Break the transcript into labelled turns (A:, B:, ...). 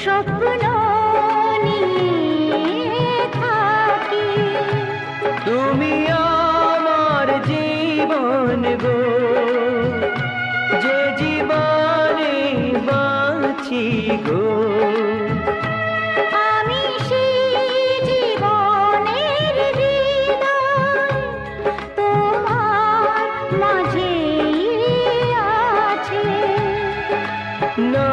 A: স্বপ্ন নিয়ে থাকি।
B: তুমি আমার জীবন গো, যে জীবনে বাঁচি গো।
A: আমি সেই জীবনের হৃদয় তোমার মাঝেই আছে।
B: না